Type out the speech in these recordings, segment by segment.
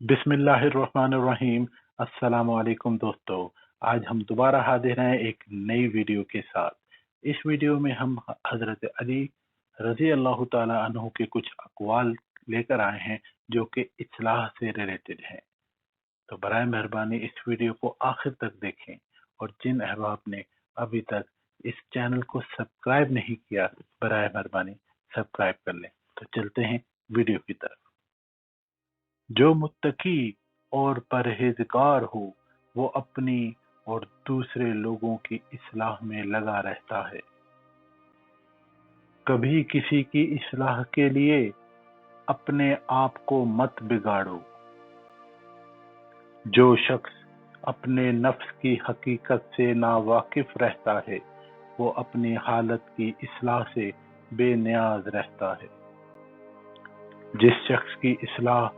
बिस्मिल्लाहिर्रहमानिर्रहीम। अस्सलाम वालेकुम दोस्तों। आज हम दोबारा हाजिर हैं एक नई वीडियो के साथ। इस वीडियो में हम हज़रत अली रज़ी अल्लाह ताला अन्हु के कुछ अक़वाल लेकर आए हैं जो कि इस्लाह से रिलेटेड हैं। तो बराए मेहरबानी इस वीडियो को आखिर तक देखें और जिन अहबाब ने अभी तक इस चैनल को सब्सक्राइब नहीं किया बराए मेहरबानी सब्सक्राइब कर लें। तो चलते हैं वीडियो की तरफ। जो मुत्तकी और परहेज़गार हो वो अपनी और दूसरे लोगों की इस्लाह में लगा रहता है। कभी किसी की इस्लाह के लिए अपने आप को मत बिगाड़ो। जो शख्स अपने नफ्स की हकीकत से नावाकिफ रहता है वो अपनी हालत की इस्लाह से बेनियाज रहता है। जिस शख्स की इस्लाह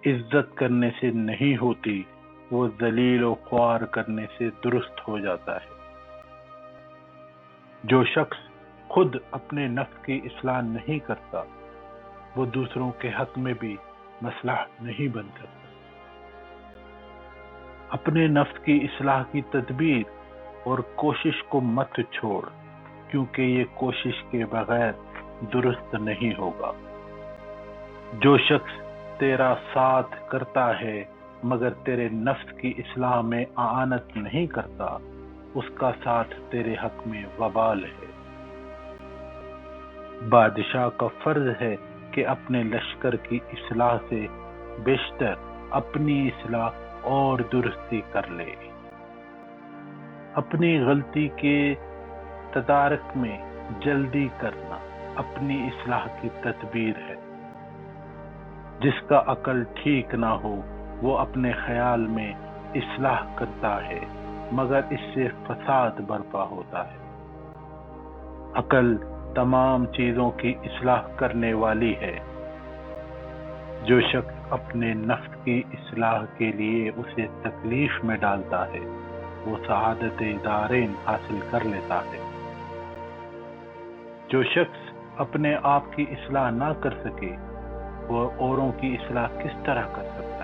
इज्जत करने से नहीं होती वो जलील और ख्वार करने से दुरुस्त हो जाता है। जो शख्स खुद अपने नफ्स की इस्लाह नहीं करता वो दूसरों के हक में भी मसलह नहीं बन सकता। अपने नफ्स की इस्लाह की तदबीर और कोशिश को मत छोड़ क्योंकि ये कोशिश के बगैर दुरुस्त नहीं होगा। जो शख्स तेरा साथ करता है मगर तेरे नफ्स की इस्लाह में आनत नहीं करता उसका साथ तेरे हक में वबाल है। बादशाह का फर्ज है कि अपने लश्कर की इस्लाह से बेशतर अपनी इस्लाह और दुरुस्ती कर ले। अपनी गलती के तदारक में जल्दी करना अपनी इस्लाह की तदबीर है। जिसका अकल ठीक ना हो वो अपने ख्याल में इस्लाह करता है मगर इससे फसाद बर्पा होता है। अकल तमाम चीजों की इस्लाह करने वाली है। जो शख्स अपने नफ्स की इस्लाह के लिए उसे तकलीफ में डालता है वो सआदत दारेन हासिल कर लेता है। जो शख्स अपने आप की इस्लाह ना कर सके वो औरों की इस्लाह किस तरह कर सकता है।